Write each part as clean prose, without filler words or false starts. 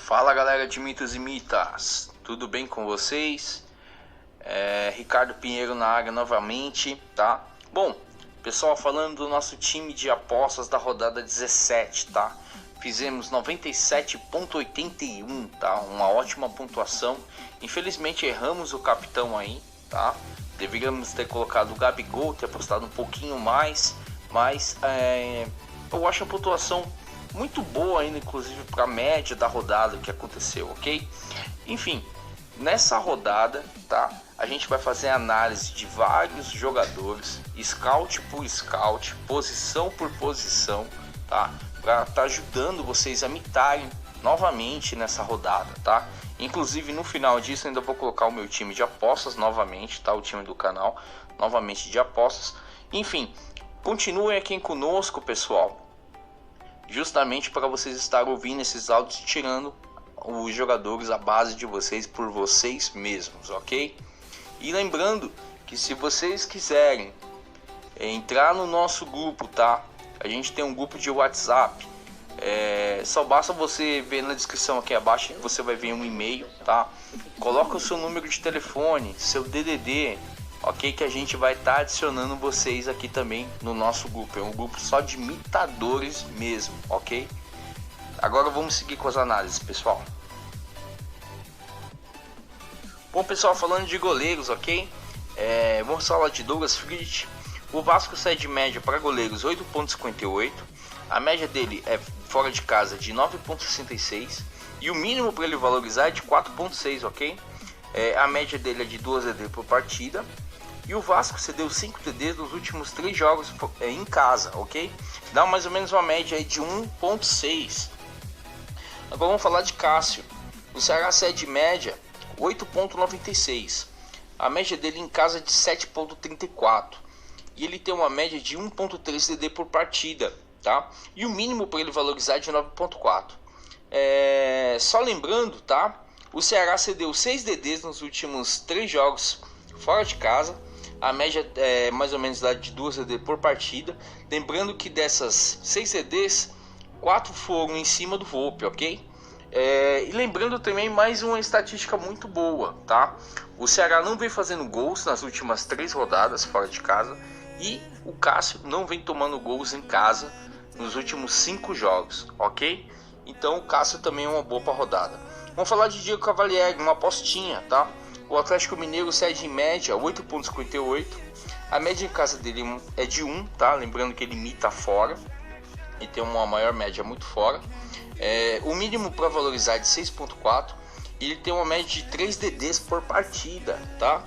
Fala galera de mitos e mitas, tudo bem com vocês? Ricardo Pinheiro na área novamente, tá? Bom, pessoal, falando do nosso time de apostas da rodada 17, tá? Fizemos 97,81, tá? Uma ótima pontuação. Infelizmente erramos o capitão aí, tá? Deveríamos ter colocado o Gabigol, ter apostado um pouquinho mais, mas eu acho a pontuação muito boa ainda, inclusive para a média da rodada que aconteceu, ok? Enfim, nessa rodada, tá? A gente vai fazer análise de vários jogadores, scout por scout, posição por posição, tá? Para estar ajudando vocês a mitarem novamente nessa rodada, tá? Inclusive no final disso ainda vou colocar o meu time de apostas novamente, tá? O time do canal novamente de apostas. Enfim, continuem aqui conosco, pessoal, justamente para vocês estarem ouvindo esses áudios, tirando os jogadores à base de vocês por vocês mesmos, ok? E lembrando que se vocês quiserem entrar no nosso grupo, tá? A gente tem um grupo de WhatsApp. Só basta você ver na descrição aqui abaixo, que você vai ver um e-mail, tá? Coloca o seu número de telefone, seu DDD, ok? Que a gente vai estar adicionando vocês aqui também no nosso grupo. É um grupo só de imitadores mesmo, ok? Agora vamos seguir com as análises, pessoal. Bom, pessoal, falando de goleiros, ok? Vamos falar de Douglas Friedrich. O Vasco sai de média para goleiros 8,58. A média dele é fora de casa de 9,66. E o mínimo para ele valorizar é de 4,6, ok? A média dele é de 2 DD por partida. E o Vasco cedeu 5 DDs nos últimos 3 jogos em casa, ok? Dá mais ou menos uma média aí de 1,6. Agora vamos falar de Cássio. O Ceará cede média 8,96. A média dele em casa é de 7,34. E ele tem uma média de 1,3 DD por partida, tá? E o mínimo para ele valorizar é de 9,4. Só lembrando, tá? O Ceará cedeu 6 DDs nos últimos 3 jogos fora de casa. A média é mais ou menos de 2 DD por partida. Lembrando que dessas 6 DDs, 4 foram em cima do Volpe, ok? E lembrando também mais uma estatística muito boa, tá? O Ceará não vem fazendo gols nas últimas 3 rodadas fora de casa. E o Cássio não vem tomando gols em casa nos últimos 5 jogos, ok? Então o Cássio também é uma boa para rodada. Vamos falar de Diego Cavalieri, uma apostinha, tá? O Atlético Mineiro cede em média 8,58. A média em casa dele é de 1, tá? Lembrando que ele imita fora e tem uma maior média muito fora. O mínimo para valorizar é de 6,4. E ele tem uma média de 3 DDs por partida, tá?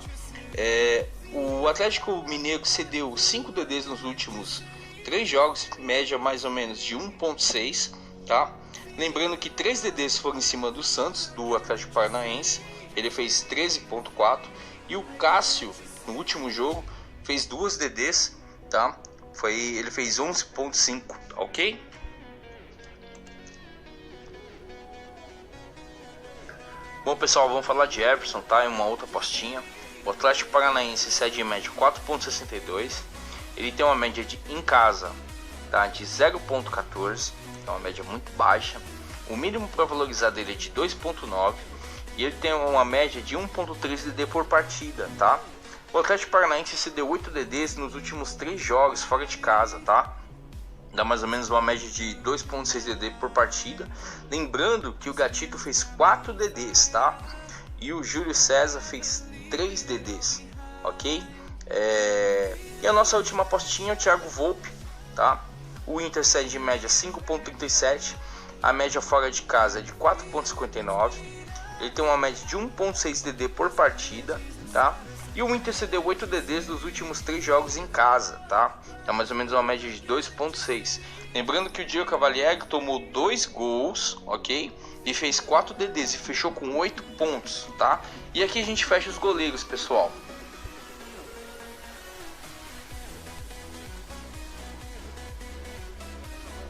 O Atlético Mineiro cedeu 5 DDs nos últimos 3 jogos, média mais ou menos de 1,6, tá? Lembrando que 3 DDs foram em cima do Santos, do Atlético Paranaense. Ele fez 13,4. E o Cássio, no último jogo, fez 2 DDs, tá? Ele fez 11,5, ok? Bom, pessoal, vamos falar de Everson, tá? É uma outra apostinha. O Atlético Paranaense cede em média 4,62. Ele tem uma média em casa, tá, de 0,14. É uma média muito baixa. O mínimo para valorizar dele é de 2,9. E ele tem uma média de 1,3 DD por partida, tá? O Atlético Paranaense cedeu 8 DDs nos últimos 3 jogos fora de casa, tá? Dá mais ou menos uma média de 2,6 DD por partida. Lembrando que o Gatito fez 4 DDs, tá? E o Júlio César fez 3 DDs, ok? E a nossa última apostinha é o Thiago Volpe, tá? O Inter cede de média 5,37. A média fora de casa é de 4,59. Ele tem uma média de 1,6 DD por partida, tá? E o Inter cedeu 8 DDs nos últimos 3 jogos em casa, tá? Dá mais ou menos uma média de 2,6. Lembrando que o Diego Cavalieri tomou 2 gols, ok? E fez 4 DDs e fechou com 8 pontos, tá? E aqui a gente fecha os goleiros, pessoal.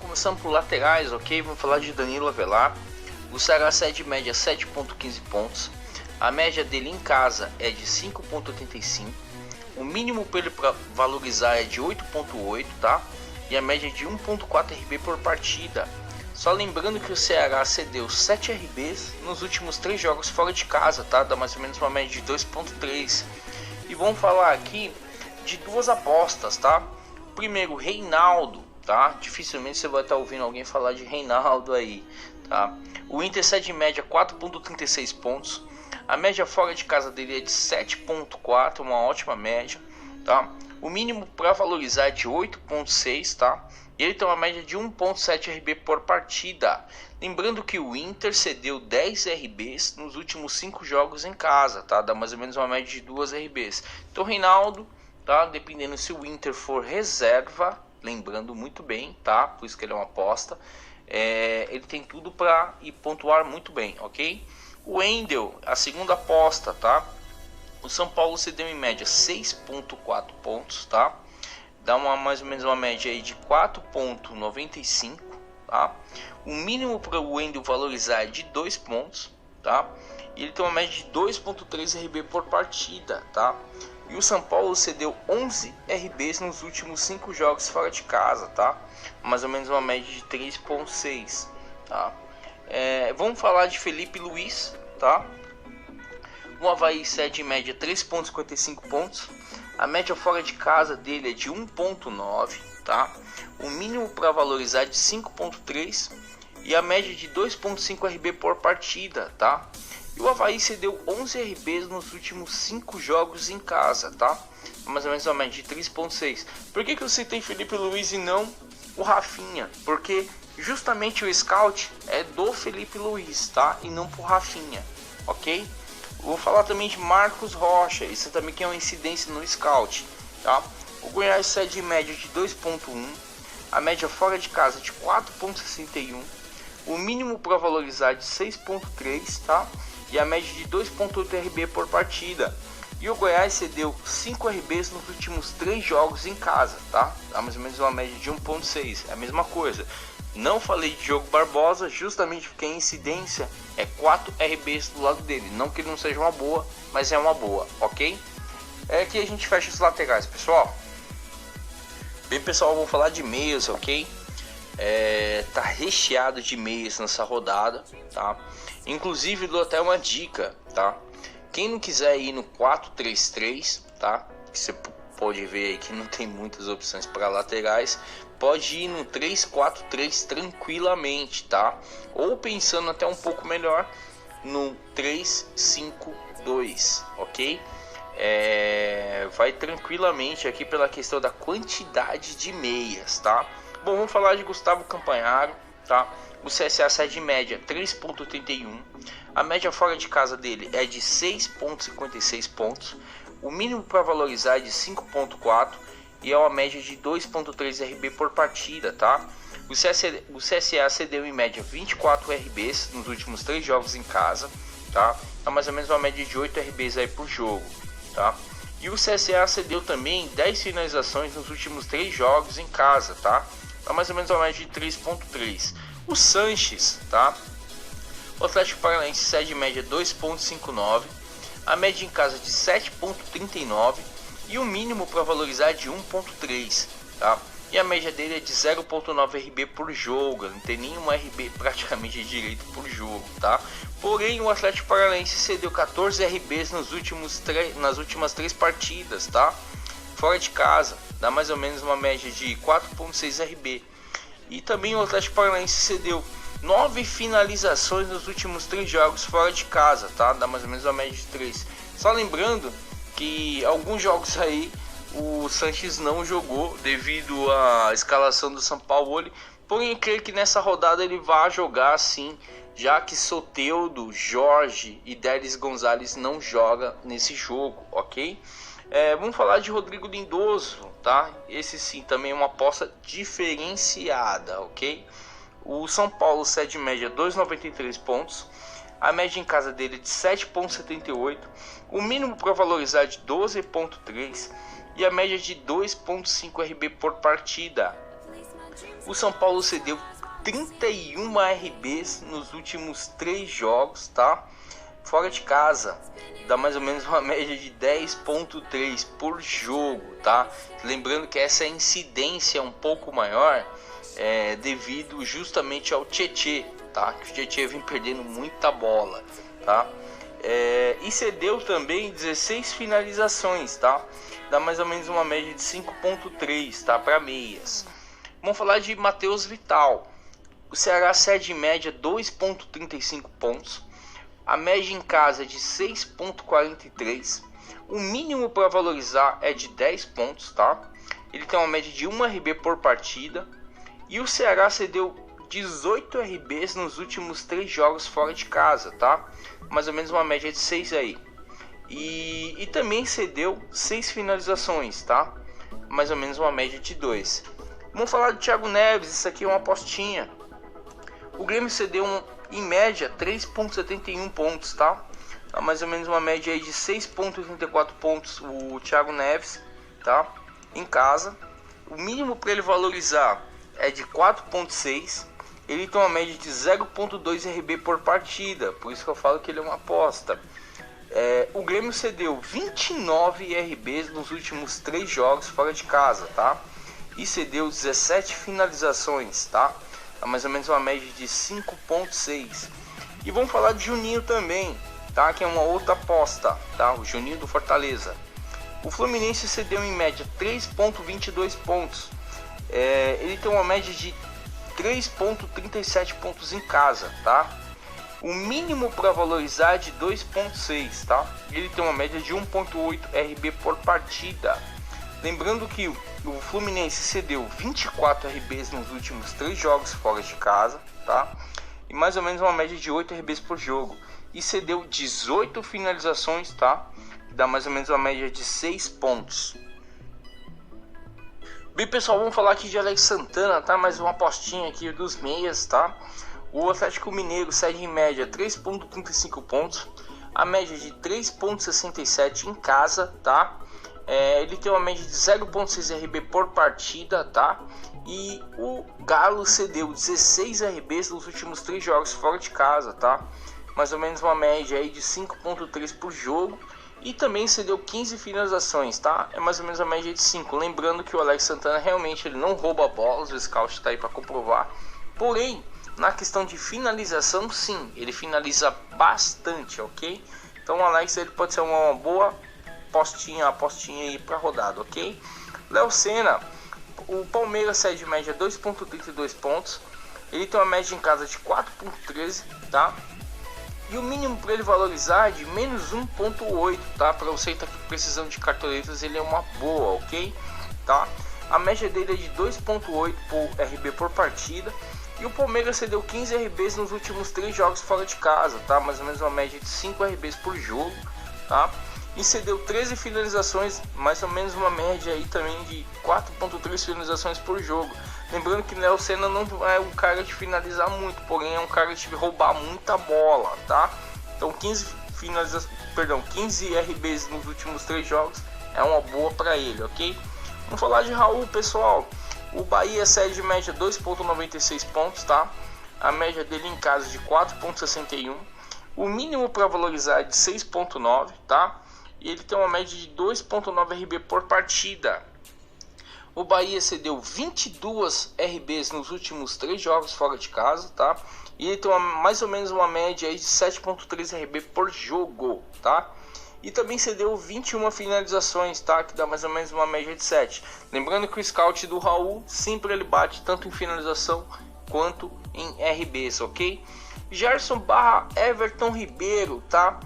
Começando por laterais, ok? Vamos falar de Danilo Avelar. O Ceará cede média 7,15 pontos. A média dele em casa é de 5,85. O mínimo para ele valorizar é de 8,8, tá? E a média de 1,4 RB por partida. Só lembrando que o Ceará cedeu 7 RBs nos últimos 3 jogos fora de casa, tá? Dá mais ou menos uma média de 2.3. E vamos falar aqui de duas apostas, tá? Primeiro, Reinaldo, tá? Dificilmente você vai estar ouvindo alguém falar de Reinaldo aí, tá? O Inter cede em média 4.36 pontos. A média fora de casa dele é de 7.4, uma ótima média, tá? O mínimo para valorizar é de 8.6, tá? E ele tem uma média de 1.7 RB por partida. Lembrando que o Inter cedeu 10 RBs nos últimos 5 jogos em casa, tá? Dá mais ou menos uma média de 2 RBs. Então, Reinaldo, tá? Dependendo se o Inter for reserva, lembrando muito bem, tá? Por isso que ele é uma aposta. Ele tem tudo para ir pontuar muito bem, ok? O Wendel, a segunda aposta, tá? O São Paulo cedeu em média 6.4 pontos, tá? Dá mais ou menos uma média aí de 4.95, tá? O mínimo para o Wendel valorizar é de 2 pontos, tá? E ele tem uma média de 2.3 RB por partida, tá? E o São Paulo cedeu 11 RBs nos últimos 5 jogos fora de casa, tá? Mais ou menos uma média de 3.6, tá? Vamos falar de Felipe Luiz, tá? O Avaí cede em média 3.55 pontos. A média fora de casa dele é de 1.9, tá? O mínimo para valorizar é de 5.3 e a média de 2.5 RB por partida, tá? E o Avaí cedeu 11 RBs nos últimos 5 jogos em casa, tá? Mais ou menos uma média de 3.6. Por que eu citei Felipe Luiz e não o Rafinha? Porque justamente o scout é do Felipe Luiz, tá? E não pro Rafinha, ok? Vou falar também de Marcos Rocha, isso também que é uma incidência no scout, tá? O Goiás cede em média de 2.1, a média fora de casa de 4.61, o mínimo para valorizar de 6.3, tá? E a média de 2.8 RB por partida. E o Goiás cedeu 5 RBs nos últimos 3 jogos em casa, tá? Dá mais ou menos uma média de 1.6, é a mesma coisa. Não falei de Diogo Barbosa justamente porque a incidência é 4 RBs do lado dele. Não que ele não seja uma boa, mas é uma boa, ok? Aqui a gente fecha os laterais, pessoal. Bem, pessoal, vou falar de meias, ok? Tá recheado de meias nessa rodada, tá? Inclusive dou até uma dica, tá? Quem não quiser ir no 4-3-3, tá? Que você pode ver aí que não tem muitas opções para laterais, pode ir no 3-4-3 tranquilamente, tá? Ou pensando até um pouco melhor no 3-5-2, ok? Vai tranquilamente aqui pela questão da quantidade de meias, tá? Bom, vamos falar de Gustavo Campanharo, tá? O CSA cede em média 3.81, a média fora de casa dele é de 6.56 pontos, o mínimo para valorizar é de 5.4 e é uma média de 2.3 RB por partida, tá? O CSA cedeu em média 24 RBs nos últimos 3 jogos em casa, tá? Dá mais ou menos uma média de 8 RBs aí por jogo, tá? E o CSA cedeu também 10 finalizações nos últimos 3 jogos em casa, tá? Dá mais ou menos uma média de 3.3. O Sanches, tá? O Atlético Paranaense cede em média 2.59, a média em casa de 7.39 e o mínimo para valorizar é de 1.3, tá? E a média dele é de 0.9 RB por jogo, não tem nenhuma RB praticamente direito por jogo, tá? Porém, o Atlético Paranaense cedeu 14 RBs nas últimas 3 partidas, tá? Fora de casa, dá mais ou menos uma média de 4.6 RB. E também o Atlético Paranaense cedeu 9 finalizações nos últimos 3 jogos fora de casa, tá? Dá mais ou menos uma média de 3. Só lembrando que alguns jogos aí o Sanches não jogou devido à escalação do São Paulo. Porém, eu creio que nessa rodada ele vai jogar sim, já que Soteldo, Jorge e Delis Gonzalez não jogam nesse jogo, ok? Vamos falar de Rodrigo Lindoso, tá? Esse sim também é uma aposta diferenciada, ok? O São Paulo cede em média 2,93 pontos. A média em casa dele é de 7,78. O mínimo para valorizar é de 12,3. E a média de 2,5 RB por partida. O São Paulo cedeu 31 RBs nos últimos 3 jogos, tá? Fora de casa, dá mais ou menos uma média de 10,3 por jogo, tá? Lembrando que essa incidência é um pouco maior, devido justamente ao Tietê, tá? Que o Tietê vem perdendo muita bola, tá? E cedeu também 16 finalizações, tá? Dá mais ou menos uma média de 5.3, tá? Para meias. Vamos falar de Matheus Vital. O Ceará cede em média 2.35 pontos. A média em casa é de 6.43. O mínimo para valorizar é de 10 pontos, tá? Ele tem uma média de 1 RB por partida. E o Ceará cedeu 18 RBs nos últimos 3 jogos fora de casa, tá? Mais ou menos uma média de 6 aí. E também cedeu 6 finalizações, tá? Mais ou menos uma média de 2. Vamos falar do Thiago Neves, isso aqui é uma apostinha. O Grêmio cedeu em média 3.71 pontos, tá? Mais ou menos uma média aí de 6.34 pontos o Thiago Neves, tá? Em casa. O mínimo para ele valorizar é de 4.6. Ele tem uma média de 0.2 RB por partida, por isso que eu falo que ele é uma aposta. O Grêmio cedeu 29 RBs nos últimos 3 jogos fora de casa, tá? E cedeu 17 finalizações, tá? Mais ou menos uma média de 5.6. E vamos falar de Juninho também, tá? Que é uma outra aposta, tá? O Juninho do Fortaleza. O Fluminense cedeu em média 3.22 pontos. Ele tem uma média de 3.37 pontos em casa, tá? O mínimo para valorizar é de 2.6, tá? Ele tem uma média de 1.8 RB por partida. Lembrando que o Fluminense cedeu 24 RBs nos últimos 3 jogos fora de casa, tá? E mais ou menos uma média de 8 RBs por jogo. E cedeu 18 finalizações, tá? Dá mais ou menos uma média de 6 pontos. Bem, pessoal, vamos falar aqui de Alex Santana, tá? Mais uma apostinha aqui dos meias, tá? O Atlético Mineiro cede em média 3.35 pontos. A média de 3.67 em casa, tá? Ele tem uma média de 0.6 RB por partida, tá? E o Galo cedeu 16 RBs nos últimos 3 jogos fora de casa, tá? Mais ou menos uma média aí de 5.3 por jogo. E também cedeu 15 finalizações, tá? É mais ou menos a média de 5. Lembrando que o Alex Santana realmente ele não rouba bolas, o scout está aí para comprovar. Porém, na questão de finalização, sim, ele finaliza bastante, ok? Então o Alex ele pode ser uma boa apostinha aí para rodada, ok? Léo Senna, o Palmeiras cede média 2.32 pontos. Ele tem uma média em casa de 4.13, tá? E o mínimo para ele valorizar é de menos 1.8, tá? Para você que tá precisando de cartoletas, ele é uma boa, ok? Tá? A média dele é de 2.8 por RB por partida. E o Palmeiras cedeu 15 RBs nos últimos 3 jogos fora de casa, tá? Mais ou menos uma média de 5 RBs por jogo, tá? E cedeu 13 finalizações, mais ou menos uma média aí também de 4.3 finalizações por jogo. Lembrando que Léo Senna não é um cara de finalizar muito, porém é um cara de roubar muita bola, tá? Então 15 RBs nos últimos 3 jogos é uma boa para ele, ok? Vamos falar de Raul, pessoal. O Bahia cede média 2.96 pontos, tá? A média dele em casa de 4.61. O mínimo para valorizar é de 6.9, tá? E ele tem uma média de 2.9 RB por partida. O Bahia cedeu 22 RBs nos últimos 3 jogos fora de casa, tá? E ele tem mais ou menos uma média aí de 7.3 RB por jogo, tá? E também cedeu 21 finalizações, tá? Que dá mais ou menos uma média de 7. Lembrando que o scout do Raul sempre ele bate tanto em finalização quanto em RBs, ok? Gerson barra Everton Ribeiro, tá?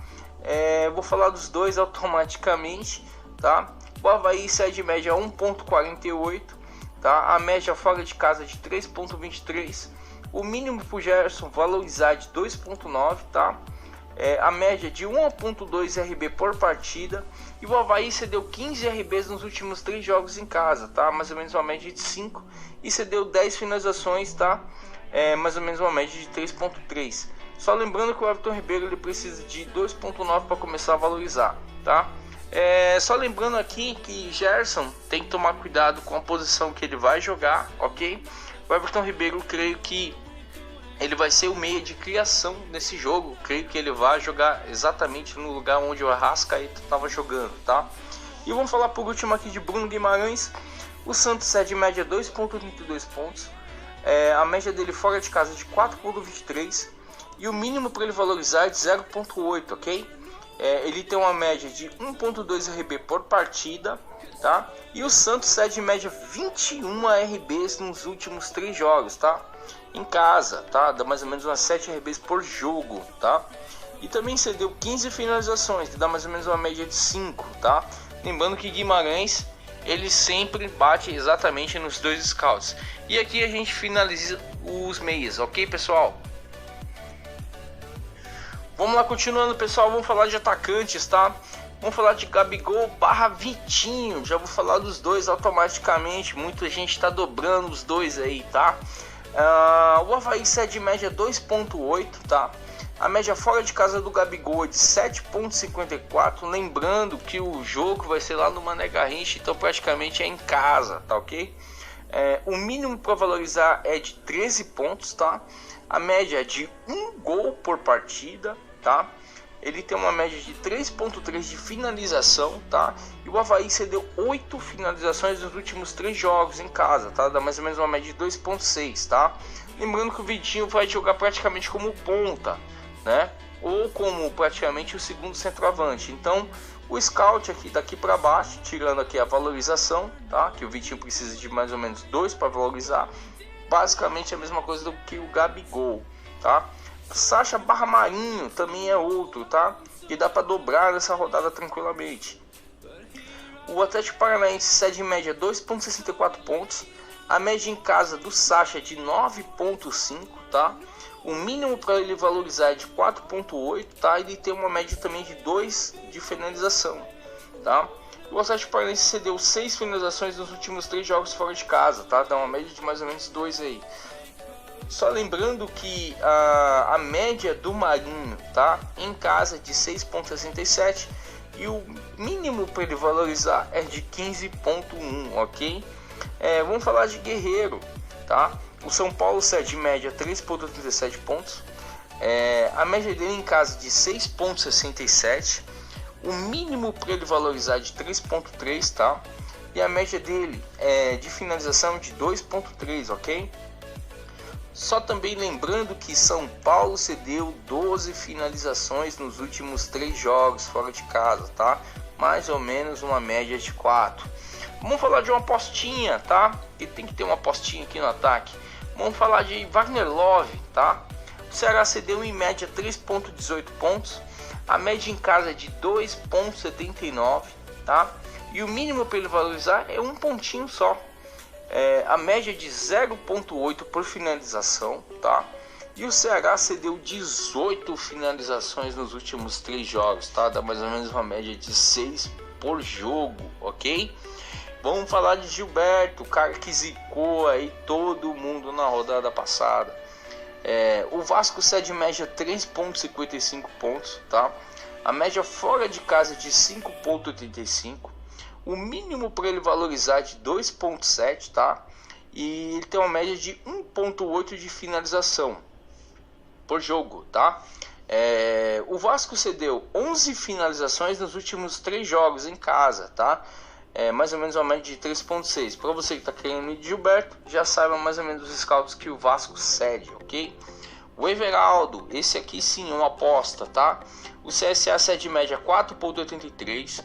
Vou falar dos dois automaticamente, tá? O Avaí cede média 1.48, tá? A média fora de casa de 3.23. O mínimo para o Gerson valorizar de 2.9, tá? A média de 1.2 RB por partida. E o Avaí cedeu 15 RBs nos últimos 3 jogos em casa, tá? Mais ou menos uma média de 5. E cedeu 10 finalizações, tá? Mais ou menos uma média de 3.3. Só lembrando que o Everton Ribeiro ele precisa de 2.9 para começar a valorizar, tá? Só lembrando aqui que Gerson tem que tomar cuidado com a posição que ele vai jogar, ok? O Everton Ribeiro, creio que ele vai ser o meia de criação nesse jogo. Creio que ele vai jogar exatamente no lugar onde o Arrascaeta estava jogando, tá? E vamos falar por último aqui de Bruno Guimarães. O Santos cede média 2.32 pontos. A média dele fora de casa é de 4,23 e o mínimo para ele valorizar é de 0,8, ok? Ele tem uma média de 1,2 RB por partida, tá? E o Santos cede em média 21 RBs nos últimos 3 jogos, tá? Em casa, tá? Dá mais ou menos umas 7 RBs por jogo, tá? E também cedeu 15 finalizações, que dá mais ou menos uma média de 5, tá? Lembrando que Guimarães, ele sempre bate exatamente nos 2 scouts. E aqui a gente finaliza os meias, ok, pessoal? Vamos lá, continuando, pessoal, vamos falar de atacantes, tá? Vamos falar de Gabigol / Vitinho. Já vou falar dos dois automaticamente. Muita gente tá dobrando os dois aí, tá? O Avaí cede média 2,8, tá? A média fora de casa do Gabigol é de 7,54. Lembrando que o jogo vai ser lá no Mané Garrincha, então praticamente é em casa, tá ok? O mínimo para valorizar é de 13 pontos, tá? A média é de 1 gol por partida, tá? Ele tem uma média de 3,3 de finalização, tá? E o Avaí cedeu 8 finalizações nos últimos 3 jogos em casa, tá? Dá mais ou menos uma média de 2,6, tá? Lembrando que o Vitinho vai jogar praticamente como ponta, né? Ou como praticamente o segundo centroavante. Então, o scout aqui daqui para baixo, tirando aqui a valorização, tá? Que o Vitinho precisa de mais ou menos 2 para valorizar. Basicamente a mesma coisa do que o Gabigol, tá? Sacha / Marinho também é outro, tá? Que dá para dobrar nessa rodada tranquilamente. O Atlético Paranaense cede em média 2,64 pontos. A média em casa do Sacha é de 9,5, tá? O mínimo para ele valorizar é de 4,8, tá? Ele tem uma média também de 2 de finalização, tá? O Atlético Paranaense cedeu 6 finalizações nos últimos 3 jogos fora de casa, tá? Dá uma média de mais ou menos 2 aí. Só lembrando que a média do Marinho, tá? Em casa é de 6,67 e o mínimo para ele valorizar é de 15,1, ok? Vamos falar de Guerreiro, tá? O São Paulo cede média 3,37 pontos. A média dele em casa de 6,67. O mínimo para ele valorizar de 3,3, tá? E a média dele de finalização de 2,3, ok? Só também lembrando que São Paulo cedeu 12 finalizações nos últimos 3 jogos fora de casa, tá? Mais ou menos uma média de 4. Vamos falar de uma apostinha, tá? E tem que ter uma apostinha aqui no ataque. Vamos falar de Wagner Love, tá? O Ceará cedeu em média 3,18 pontos. A média em casa é de 2,79, tá? E o mínimo para ele valorizar é 1 pontinho só. A média de 0,8 por finalização, tá? E o Ceará cedeu 18 finalizações nos últimos 3 jogos, tá? Dá mais ou menos uma média de 6 por jogo, ok? Vamos falar de Gilberto, o cara que zicou aí todo mundo na rodada passada. O Vasco cede média 3,55 pontos, tá? A média fora de casa é de 5,85. O mínimo para ele valorizar é de 2,7, tá? E ele tem uma média de 1,8 de finalização por jogo, tá? O Vasco cedeu 11 finalizações nos últimos 3 jogos em casa, tá? Mais ou menos uma média de 3,6. Para você que está querendo ir de Gilberto, já saiba mais ou menos os scouts que o Vasco cede, ok? O Everaldo, esse aqui sim, uma aposta, tá? O CSA cede média 4,83.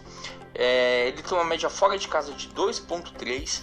Ele tem uma média fora de casa de 2,3.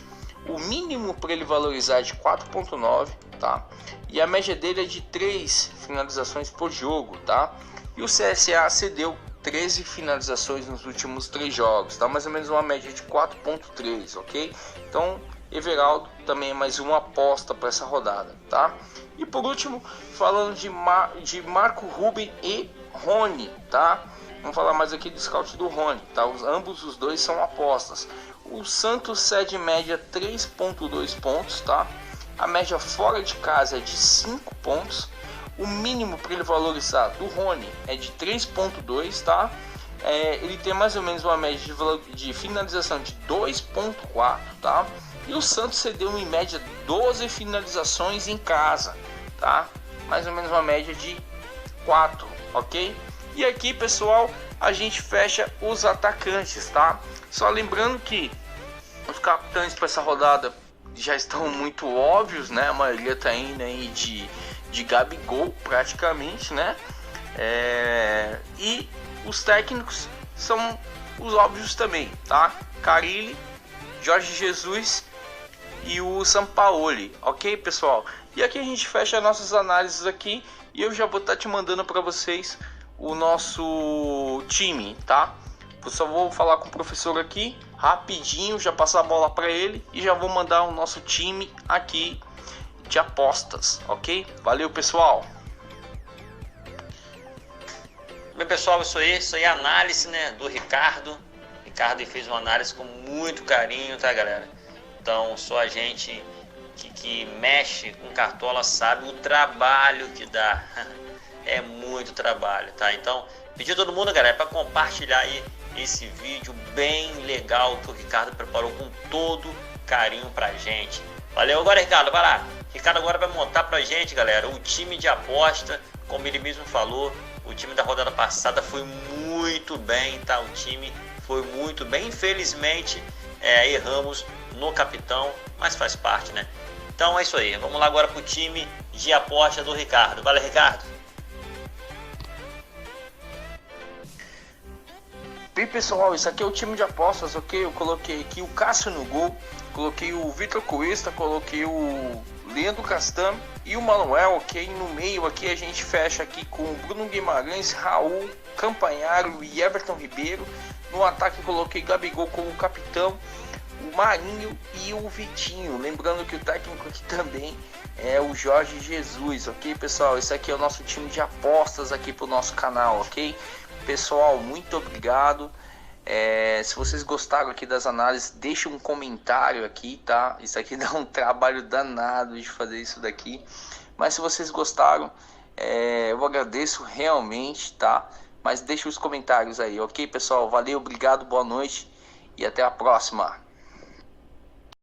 O mínimo para ele valorizar é de 4,9, tá? E a média dele é de 3 finalizações por jogo, tá? E o CSA cedeu 13 finalizações nos últimos 3 jogos, tá? Mais ou menos uma média de 4,3, ok? Então, Everaldo também é mais uma aposta para essa rodada, tá? E por último, falando de Marco Ruben e Rony, tá? Vamos falar mais aqui do scout do Rony, tá? Ambos os dois são apostas. O Santos cede média 3,2 pontos, tá? A média fora de casa é de 5 pontos. O mínimo para ele valorizar do Rony é de 3,2, tá? Ele tem mais ou menos uma média de finalização de 2,4, tá? E o Santos cedeu em média 12 finalizações em casa, tá? Mais ou menos uma média de 4, ok? E aqui, pessoal, a gente fecha os atacantes, tá? Só lembrando que os capitães para essa rodada já estão muito óbvios, né? A maioria tá indo aí de Gabigol, praticamente, né? E os técnicos são os óbvios também, tá? Carille, Jorge Jesus e o Sampaoli, ok, pessoal? E aqui a gente fecha nossas análises aqui e eu já vou estar te mandando para vocês o nosso time, tá? Eu só vou falar com o professor aqui rapidinho, já passar a bola para ele e já vou mandar o nosso time aqui de apostas, ok? Valeu, pessoal! Bem, pessoal, isso aí é análise, né, do Ricardo. O Ricardo fez uma análise com muito carinho, tá, galera? Então, só a gente que mexe com cartola sabe o trabalho que dá. É muito trabalho, tá? Então, pedir a todo mundo, galera, para compartilhar aí esse vídeo bem legal que o Ricardo preparou com todo carinho pra gente. Valeu, agora, Ricardo, vai lá. Ricardo agora vai montar pra gente, galera, o time de aposta, como ele mesmo falou. O time da rodada passada foi muito bem, tá? O time foi muito bem. Infelizmente, erramos no capitão, mas faz parte, né? Então é isso aí. Vamos lá agora pro time de aposta do Ricardo. Valeu, Ricardo. Bem, pessoal, isso aqui é o time de apostas, ok? Eu coloquei aqui o Cássio no gol, coloquei o Vitor Cuesta, coloquei o Leandro Castan e o Manuel, ok? No meio aqui a gente fecha aqui com o Bruno Guimarães, Raul, Campanharo e Everton Ribeiro. No ataque coloquei Gabigol como capitão, o Marinho e o Vitinho. Lembrando que o técnico aqui também é o Jorge Jesus, ok, pessoal? Esse aqui é o nosso time de apostas aqui pro nosso canal, ok? Pessoal, muito obrigado. Se vocês gostaram aqui das análises, deixa um comentário aqui, tá? Isso aqui dá um trabalho danado de fazer isso daqui. Mas se vocês gostaram, eu agradeço realmente, tá? Mas deixa os comentários aí, ok, pessoal? Valeu, obrigado, boa noite e até a próxima.